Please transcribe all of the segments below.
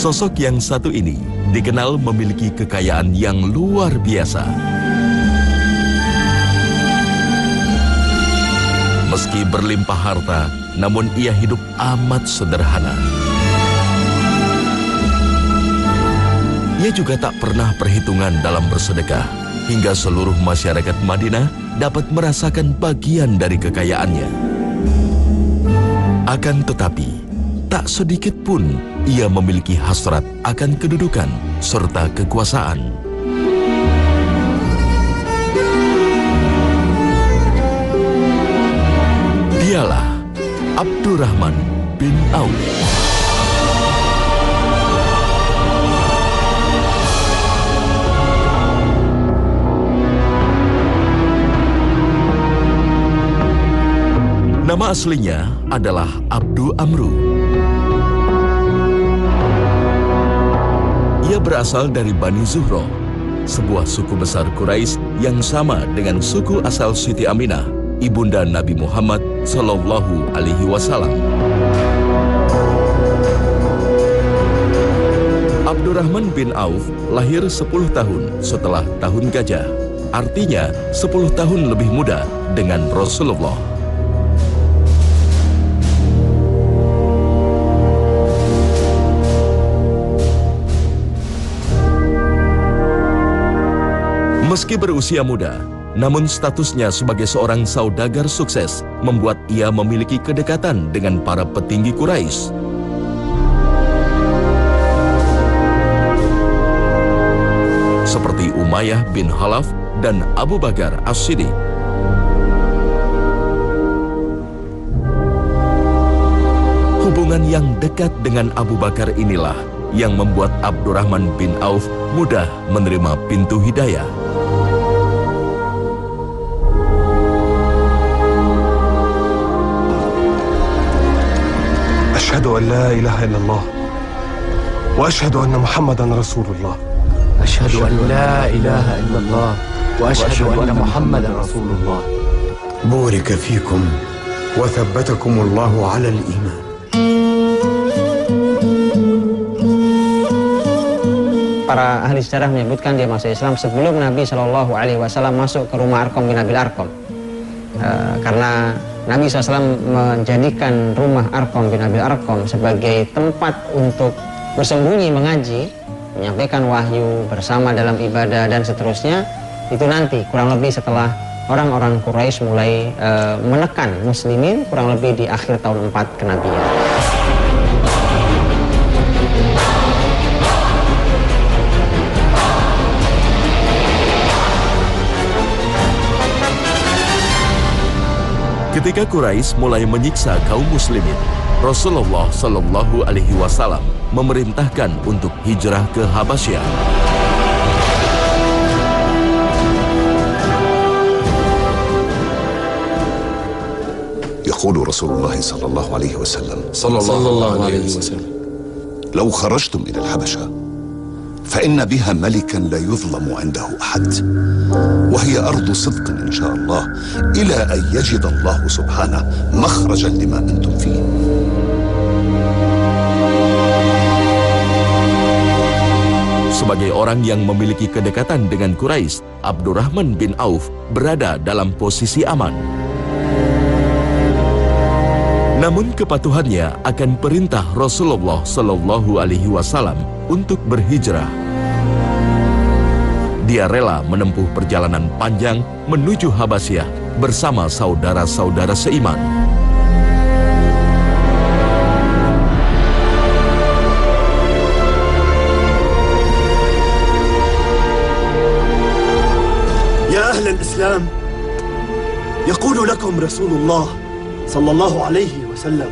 Sosok yang satu ini dikenal memiliki kekayaan yang luar biasa. Meski berlimpah harta, namun ia hidup amat sederhana. Ia juga tak pernah perhitungan dalam bersedekah, hingga seluruh masyarakat Madinah dapat merasakan bagian dari kekayaannya. Akan tetapi, tak sedikit pun ia memiliki hasrat akan kedudukan serta kekuasaan. Dialah Abdurrahman bin Auf. Nama aslinya adalah Abdu Amru. Ia berasal dari Bani Zuhro, sebuah suku besar Quraisy yang sama dengan suku asal Siti Aminah, ibunda Nabi Muhammad Sallallahu Alaihi Wasallam. Abdurrahman bin Auf lahir 10 tahun setelah tahun gajah, artinya 10 tahun lebih muda dengan Rasulullah. Meski berusia muda, namun statusnya sebagai seorang saudagar sukses membuat ia memiliki kedekatan dengan para petinggi Quraisy. Seperti Umayyah bin Khalaf dan Abu Bakar As-Siddiq. Hubungan yang dekat dengan Abu Bakar inilah yang membuat Abdurrahman bin Auf mudah menerima pintu hidayah. أشهد أن لا إله إلا الله وأشهد أن محمدا رسول الله. أشهد أن لا إله إلا الله وأشهد أن محمدا رسول الله. بورك فيكم وثبتكم الله على الإيمان. Para ahli sejarah menyebutkan dia masuk Islam sebelum Nabi Shallallahu Alaihi Wasallam masuk ke rumah Arqam bin Abil Arqam, karena Nabi SAW menjadikan rumah Arqam bin Abil Arqam sebagai tempat untuk bersembunyi mengaji, menyampaikan wahyu, bersama dalam ibadah dan seterusnya. Itu nanti kurang lebih setelah orang-orang Quraisy mulai menekan muslimin, kurang lebih di akhir tahun 4 kenabian. Ketika Quraisy mulai menyiksa kaum muslimin, Rasulullah Sallallahu Alaihi Wasallam memerintahkan untuk hijrah ke Habasyah. يقول رسول الله صلى الله عليه وسلم لو خرجتم إلى الحبشة فإن بها ملكا لا يظلم عنده أحد وهي أرض صدق إن شاء الله إلى أن يجد الله سبحانه مخرجا لما أنتم فيه. Sebagai orang yang memiliki kedekatan dengan Quraisy, Abdurrahman bin Auf berada dalam posisi aman. Namun kepatuhannya akan perintah Rasulullah Sallallahu Alaihi Wasallam untuk berhijrah. Dia rela menempuh perjalanan panjang menuju Habasyah bersama saudara-saudara seiman. يا أهل الإسلام، يقول لكم رسول الله صلى الله عليه وسلم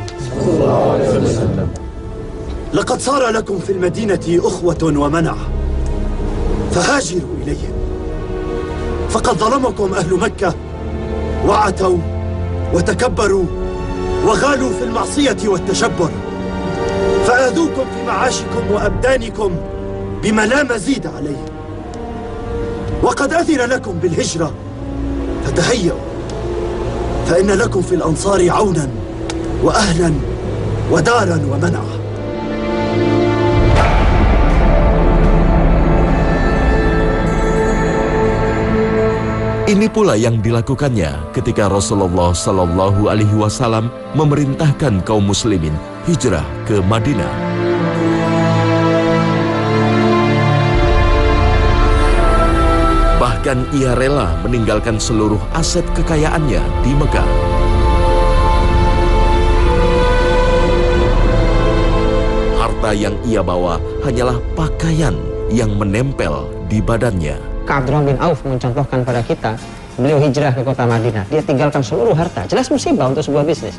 لقد صار لكم في المدينة أخوة ومنعة فهاجروا إليهم، فقد ظلمكم أهل مكة وعتوا وتكبروا وغالوا في المعصية والتشبر، فآذوكم في معاشكم وأبدانكم بما لا مزيد عليه، وقد أذن لكم بالهجرة فتهيئوا، فإن لكم في الأنصار عونا وأهلا ودارا ومنعا. Ini pula yang dilakukannya ketika Rasulullah Shallallahu Alaihi Wasallam memerintahkan kaum muslimin hijrah ke Madinah. Bahkan ia rela meninggalkan seluruh aset kekayaannya di Mekah. Harta yang ia bawa hanyalah pakaian yang menempel di badannya. Abdurrahman bin Auf mencontohkan pada kita, beliau hijrah ke kota Madinah, dia tinggalkan seluruh harta. Jelas musibah untuk sebuah bisnis.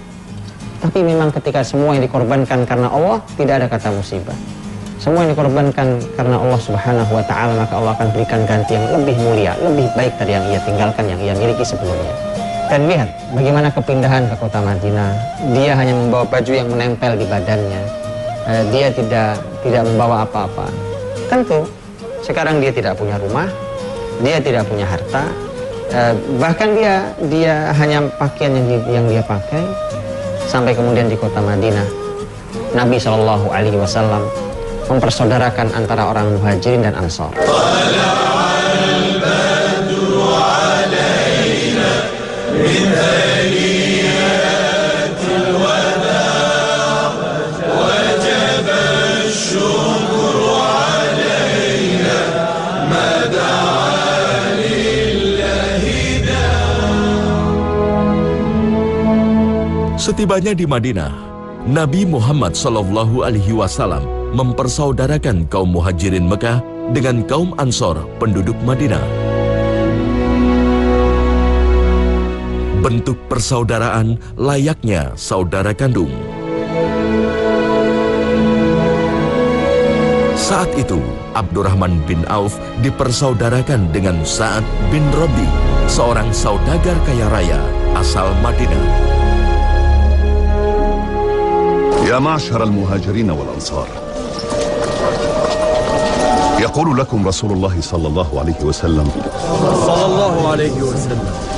Tapi memang ketika semua yang dikorbankan karena Allah, tidak ada kata musibah. Semua yang dikorbankan karena Allah Subhanahu wa Ta'ala, maka Allah akan berikan ganti yang lebih mulia, lebih baik dari yang ia tinggalkan, yang ia miliki sebelumnya. Dan lihat bagaimana kepindahan ke kota Madinah. Dia hanya membawa baju yang menempel di badannya. Dia tidak membawa apa-apa. Tentu sekarang dia tidak punya rumah, dia tidak punya harta, bahkan dia hanya pakaian yang dia pakai. Sampai kemudian di kota Madinah, Nabi Shallallahu Alaihi Wasallam mempersaudarakan antara orang Muhajirin dan Ansor. Setibanya di Madinah, Nabi Muhammad Shallallahu Alaihi Wasallam mempersaudarakan kaum Muhajirin Mekah dengan kaum Ansor penduduk Madinah. Bentuk persaudaraan layaknya saudara kandung. Saat itu, Abdurrahman bin Auf dipersaudarakan dengan Sa'ad bin Rabi, seorang saudagar kaya raya asal Madinah. يا معشر المهاجرين والأنصار، يقول لكم رسول الله صلى الله عليه وسلم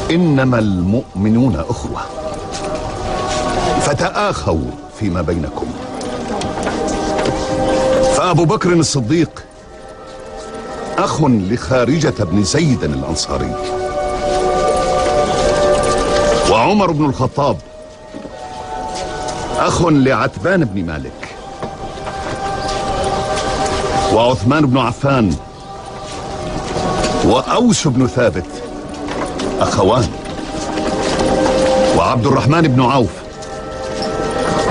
إنما المؤمنون أخوة فتآخوا فيما بينكم. فأبو بكر الصديق أخ لخارجة بن زيد الأنصاري، وعمر بن الخطاب أخ لعتبان بن مالك، وعثمان بن عفان وأوس بن ثابت أخوان، وعبد الرحمن بن عوف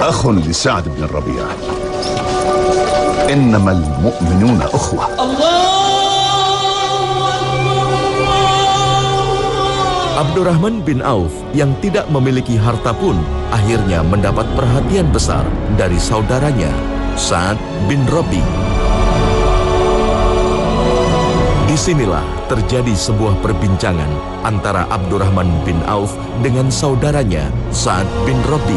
أخ لسعد بن الربيع. إنما المؤمنون أخوة. Abdurrahman bin Auf yang tidak memiliki harta pun akhirnya mendapat perhatian besar dari saudaranya, Sa'ad bin Rabi. Disinilah terjadi sebuah perbincangan antara Abdurrahman bin Auf dengan saudaranya, Sa'ad bin Rabi,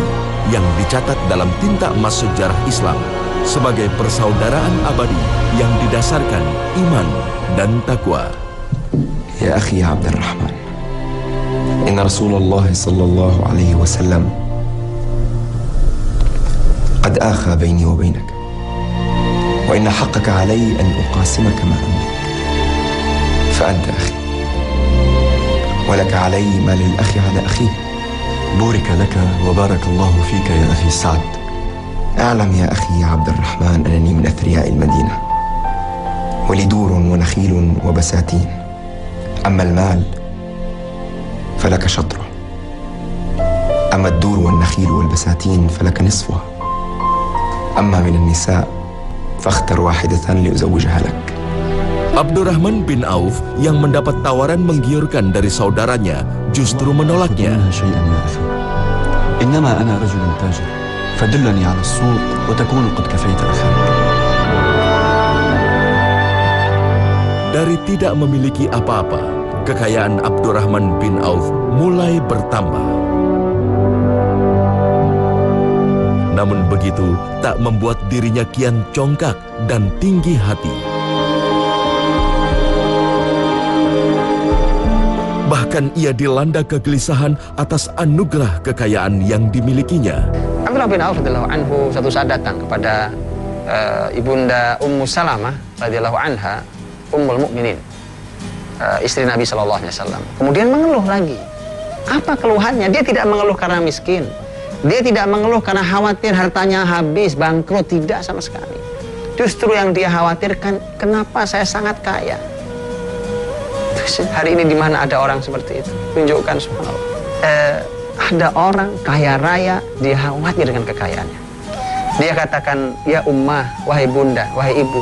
yang dicatat dalam tinta emas sejarah Islam sebagai persaudaraan abadi yang didasarkan iman dan takwa. Ya akhi Abdurrahman, inna Rasulullah sallallahu alaihi wasallam قد آخى بيني وبينك وإن حقك علي أن أقاسمك ما أملك، فأنت أخي ولك علي ما للأخ على أخيه. بورك لك وبارك الله فيك يا أخي سعد. أعلم يا أخي عبد الرحمن أنني من أثرياء المدينة، ولي دور ونخيل وبساتين، أما المال فلك شطره، أما الدور والنخيل والبساتين فلك نصفها، أما من النساء فاختر واحدة لأزوجها لك. Abdurrahman bin Auf yang mendapat tawaran menggiurkan dari saudaranya justru menolaknya. إنما أنا رجل تاجر فدلني على السوق وتكون قد كفيت أخاك. Dari tidak memiliki apa-apa, kekayaan Abdurrahman bin Auf mulai bertambah. Namun begitu tak membuat dirinya kian congkak dan tinggi hati. Bahkan ia dilanda kegelisahan atas anugerah kekayaan yang dimilikinya. Abdullah bin Auf radhiyallahu anhu suatu saat datang kepada ibunda Ummu Salamah radhiyallahu anha, Ummul Mukminin. istri Nabi Shallallahu Alaihi Wasallam. Kemudian mengeluh lagi. Apa keluhannya? Dia tidak mengeluh karena miskin. Dia tidak mengeluh karena khawatir hartanya habis, bangkrut. Tidak sama sekali. Justru yang dia khawatirkan, kenapa saya sangat kaya? Hari ini di mana ada orang seperti itu? Tunjukkan, subhanallah. Ada orang kaya raya, dia khawatir dengan kekayaannya. Dia katakan, ya ummah, wahai bunda, wahai ibu,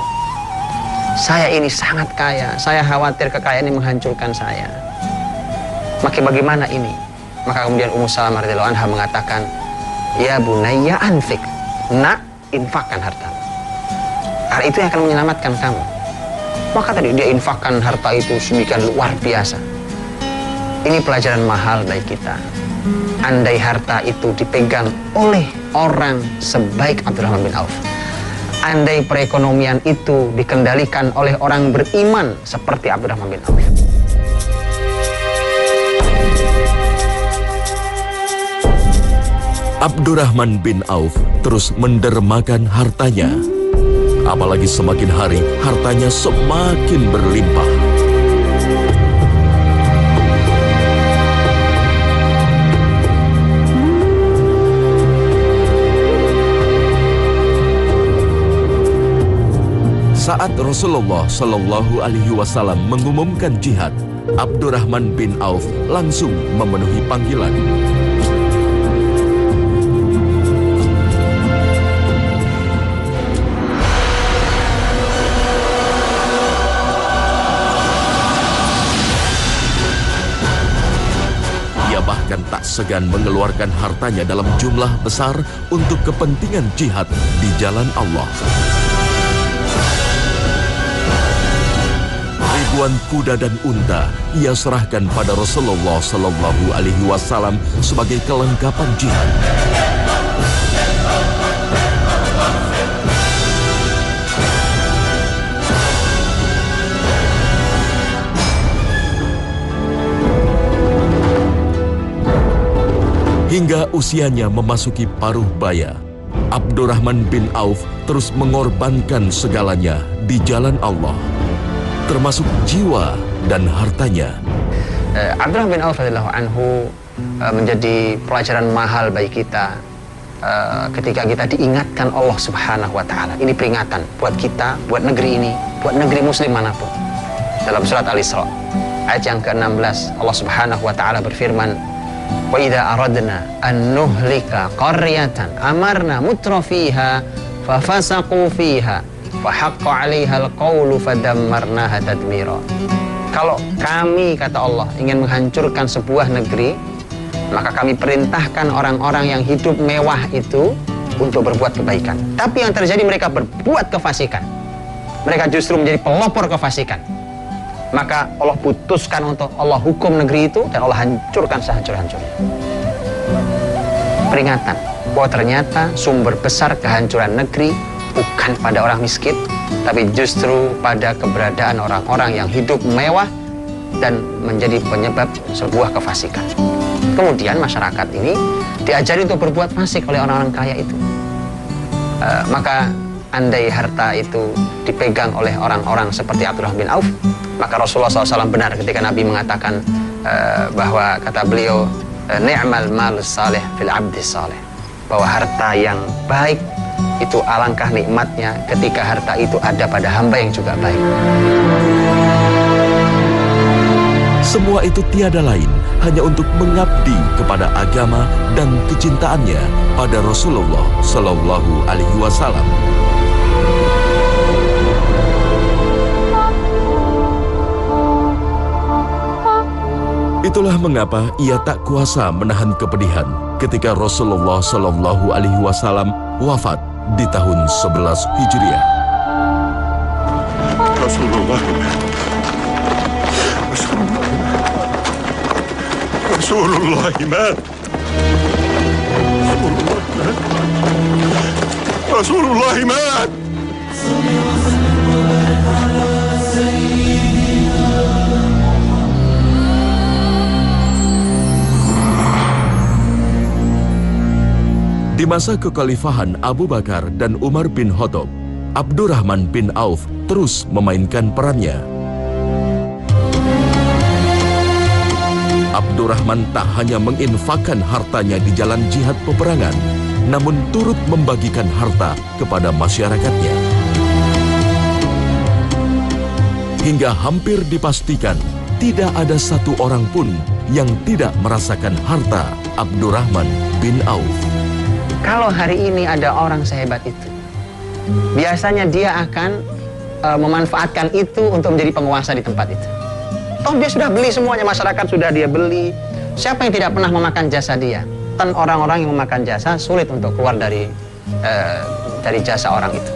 saya ini sangat kaya. Saya khawatir kekayaan ini menghancurkan saya. Maka bagaimana ini? Maka kemudian Ummu Salamah radhiyallahu anha mengatakan, ya bunayya anfik, nak, infakkan hartamu. Karena itu yang akan menyelamatkan kamu. Maka tadi dia infakkan harta itu sedemikian luar biasa. Ini pelajaran mahal bagi kita. Andai harta itu dipegang oleh orang sebaik Abdurrahman bin Auf, andai perekonomian itu dikendalikan oleh orang beriman seperti Abdurrahman bin Auf, Abdurrahman bin Auf terus mendermakan hartanya. Apalagi semakin hari hartanya semakin berlimpah. Saat Rasulullah Shallallahu Alaihi Wasallam mengumumkan jihad, Abdurrahman bin Auf langsung memenuhi panggilan. Ia bahkan tak segan mengeluarkan hartanya dalam jumlah besar untuk kepentingan jihad di jalan Allah. Ribuan kuda dan unta ia serahkan pada Rasulullah Shallallahu Alaihi Wasallam sebagai kelengkapan jihad. Hingga usianya memasuki paruh baya, Abdurrahman bin Auf terus mengorbankan segalanya di jalan Allah, termasuk jiwa dan hartanya. Abdurrahman bin Auf radhiyallahu anhu menjadi pelajaran mahal bagi kita ketika kita diingatkan Allah Subhanahu wa taala. Ini peringatan buat kita, buat negeri ini, buat negeri muslim manapun. Dalam surat Al-Isra ayat yang ke-16, Allah Subhanahu wa taala berfirman, "Wa idza aradna an nuhlika qaryatan amarna mutrafiha fafasaqu fiha fahaqqa 'alaiha al-qawlu fadammarnaha tadmira." Kalau kami, kata Allah, ingin menghancurkan sebuah negeri, maka kami perintahkan orang-orang yang hidup mewah itu untuk berbuat kebaikan. Tapi yang terjadi, mereka berbuat kefasikan. Mereka justru menjadi pelopor kefasikan. Maka Allah putuskan untuk Allah hukum negeri itu dan Allah hancurkan sehancur-hancurnya. Peringatan bahwa ternyata sumber besar kehancuran negeri bukan pada orang miskin, tapi justru pada keberadaan orang-orang yang hidup mewah dan menjadi penyebab sebuah kefasikan. Kemudian masyarakat ini diajari untuk berbuat fasik oleh orang-orang kaya itu. Maka andai harta itu dipegang oleh orang-orang seperti Abdurrahman bin Auf, maka Rasulullah SAW benar ketika Nabi mengatakan bahwa, kata beliau, ni'mal mal salih fil abdi salih, bahwa harta yang baik itu alangkah nikmatnya ketika harta itu ada pada hamba yang juga baik. Semua itu tiada lain hanya untuk mengabdi kepada agama dan kecintaannya pada Rasulullah Shallallahu Alaihi Wasallam. Itulah mengapa ia tak kuasa menahan kepedihan ketika Rasulullah Shallallahu Alaihi Wasallam wafat di tahun 11 Hijriah. Rasulullah mat. Rasulullah mat. Di masa kekhalifahan Abu Bakar dan Umar bin Khattab, Abdurrahman bin Auf terus memainkan perannya. Abdurrahman tak hanya menginfakkan hartanya di jalan jihad peperangan, namun turut membagikan harta kepada masyarakatnya. Hingga hampir dipastikan tidak ada satu orang pun yang tidak merasakan harta Abdurrahman bin Auf. Kalau hari ini ada orang sehebat itu, biasanya dia akan memanfaatkan itu untuk menjadi penguasa di tempat itu. Toh dia sudah beli semuanya, masyarakat sudah dia beli. Siapa yang tidak pernah memakan jasa dia? Dan orang-orang yang memakan jasa sulit untuk keluar dari jasa orang itu.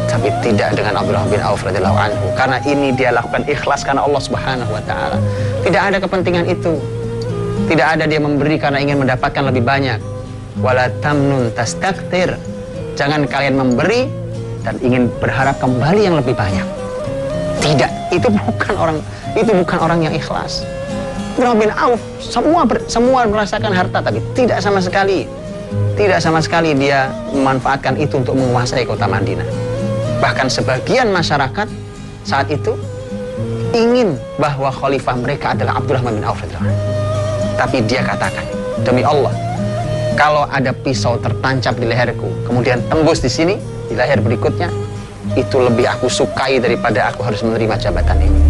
Tapi tidak dengan Abdurrahman bin Auf radhiyallahu anhu, karena ini dia lakukan ikhlas karena Allah Subhanahu wa taala. Tidak ada kepentingan itu. Tidak ada dia memberi karena ingin mendapatkan lebih banyak. Wala tamnun tastakthir. Jangan kalian memberi dan ingin berharap kembali yang lebih banyak. Tidak, itu bukan orang yang ikhlas. Abdurrahman bin Auf semua merasakan harta, tapi tidak sama sekali dia memanfaatkan itu untuk menguasai kota Madinah. Bahkan sebagian masyarakat saat itu ingin bahwa khalifah mereka adalah Abdurrahman bin Auf. Tapi dia katakan, demi Allah, kalau ada pisau tertancap di leherku, kemudian tembus di sini, di leher berikutnya, itu lebih aku sukai daripada aku harus menerima jabatan ini.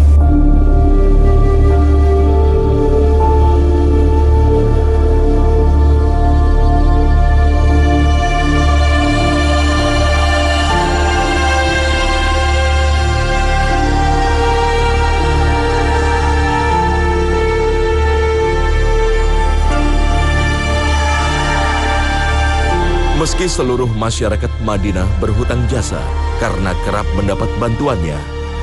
Meski seluruh masyarakat Madinah berhutang jasa karena kerap mendapat bantuannya,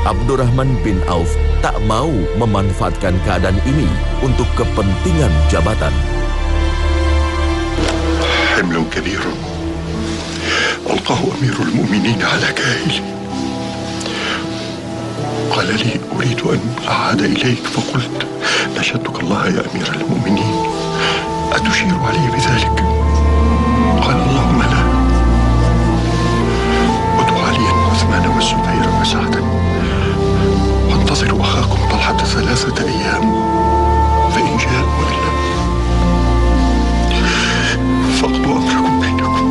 Abdurrahman bin Auf tak mau memanfaatkan keadaan ini untuk kepentingan jabatan. حمل كبير ألقاه أمير المؤمنين على كاهلي. قال لي أريد أن أعاد إليك، فقلت نشدتك الله يا أمير المؤمنين، أتشير علي بذلك؟ قال اللهم لا. ادعوا عليا وعثمان والزبير وسعدا، وانتظروا أخاكم طلحة 3 أيام، فإن جاء وإلا فاقضوا أمركم بينكم.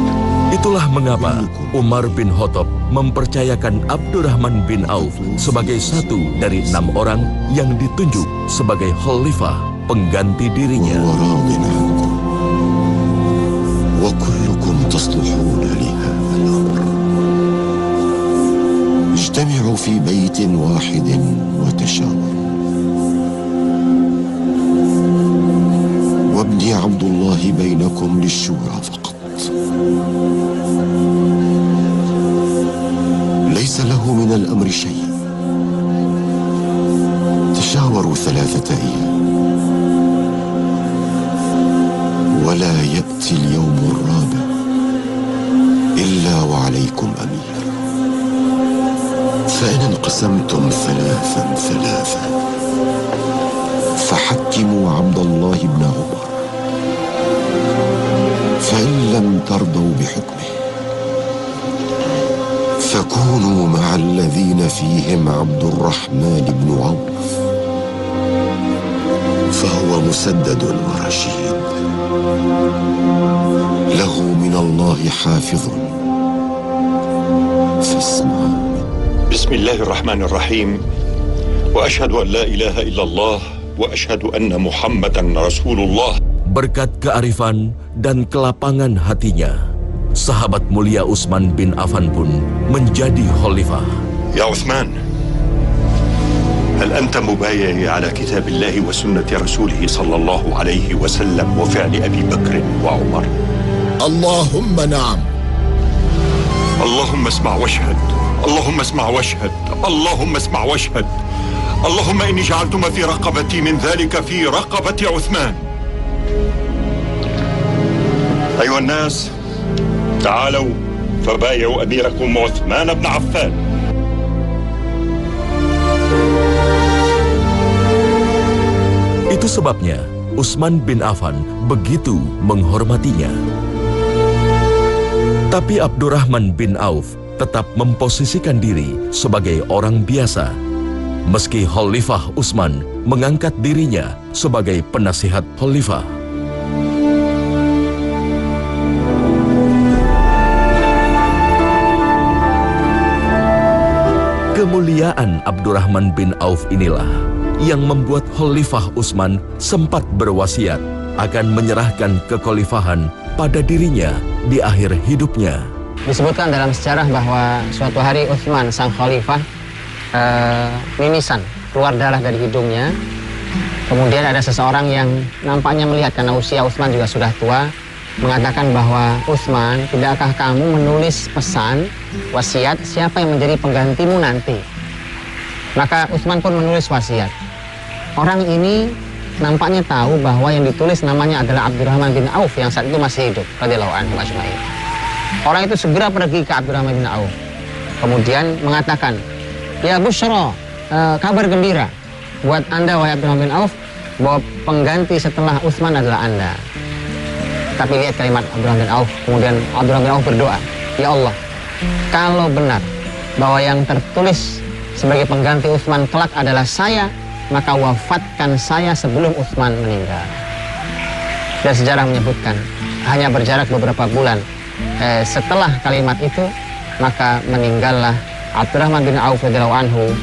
Itulah mengapa Umar bin Khattab mempercayakan Abdurrahman bin Auf sebagai satu dari 6 orang yang ditunjuk sebagai khalifah pengganti dirinya. وكلكم تصلحون لهذا الأمر. اجتمعوا في بيت واحد وتشاوروا. وابني عبد الله بينكم للشورى فقط، ليس له من الأمر شيء. تشاوروا 3 أيام، ولا يأتي اليوم الرابع إلا وعليكم أمير. فإن انقسمتم 3 فحكموا عبد الله بن عمر، فإن لم ترضوا بحكمه فكونوا مع الذين فيهم عبد الرحمن بن عوف، فهو مسدد ورشيد، له من الله حافظ فاسمعوا. بسم الله الرحمن الرحيم، وأشهد أن لا إله إلا الله وأشهد أن محمدا رسول الله. Berkat kearifan dan kelapangan hatinya, sahabat mulia Utsman bin Affan pun menjadi khalifah. يا عثمان، هل أنت مبايع على كتاب الله وسنة رسوله صلى الله عليه وسلم وفعل أبي بكر وعمر؟ اللهم نعم. اللهم اسمع واشهد، اللهم اسمع واشهد، اللهم اسمع واشهد. اللهم إني جعلت ما في رقبتي من ذلك في رقبة عثمان. أيها الناس، تعالوا فبايعوا أميركم عثمان بن عفان. Itu sebabnya Utsman bin Affan begitu menghormatinya. Tapi Abdurrahman bin Auf tetap memposisikan diri sebagai orang biasa. meski Khalifah Utsman mengangkat dirinya sebagai penasihat Khalifah. Kemuliaan Abdurrahman bin Auf inilah yang membuat Khalifah Utsman sempat berwasiat akan menyerahkan kekhalifahan pada dirinya di akhir hidupnya. Disebutkan dalam sejarah bahwa suatu hari Utsman sang khalifah mimisan, keluar darah dari hidungnya. Kemudian ada seseorang yang nampaknya melihat, karena usia Utsman juga sudah tua, mengatakan bahwa, Utsman, tidakkah kamu menulis pesan wasiat siapa yang menjadi penggantimu nanti? Maka Utsman pun menulis wasiat. Orang ini nampaknya tahu bahwa yang ditulis namanya adalah Abdurrahman bin Auf yang saat itu masih hidup, radhiyallahu anhu ajmain. Orang itu segera pergi ke Abdurrahman bin Auf, kemudian mengatakan, ya Busyra, kabar gembira buat Anda wahai Abdurrahman bin Auf, bahwa pengganti setelah Utsman adalah Anda. Tapi lihat kalimat Abdurrahman bin Auf, kemudian Abdurrahman bin Auf berdoa, ya Allah, kalau benar bahwa yang tertulis sebagai pengganti Utsman kelak adalah saya, maka wafatkan saya sebelum Utsman meninggal. Dan sejarah menyebutkan hanya berjarak beberapa bulan setelah kalimat itu, maka meninggallah Abdurrahman bin Auf radhiyallahu anhu,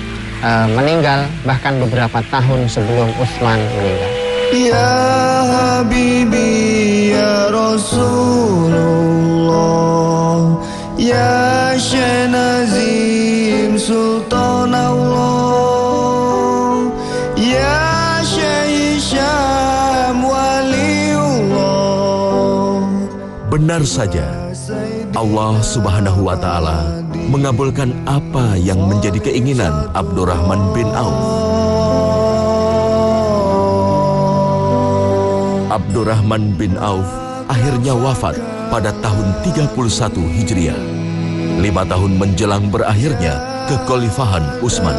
meninggal bahkan beberapa tahun sebelum Utsman meninggal. Ya Habibi ya Rasulullah, ya Syekh Nazim Sultan Allah, ya Syekh Hisham Waliullah. Benar saja, Allah Subhanahu wa Ta'ala mengabulkan apa yang menjadi keinginan Abdurrahman bin Auf. Abdurrahman bin Auf akhirnya wafat pada tahun 31 Hijriah, 5 tahun menjelang berakhirnya kekhalifahan Utsman.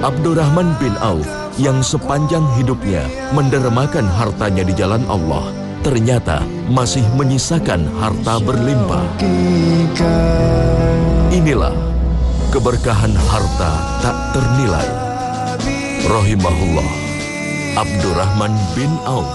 Abdurrahman bin Auf yang sepanjang hidupnya mendermakan hartanya di jalan Allah, ternyata masih menyisakan harta berlimpah. Inilah keberkahan harta tak ternilai. Rahimahullah Abdurrahman bin Auf.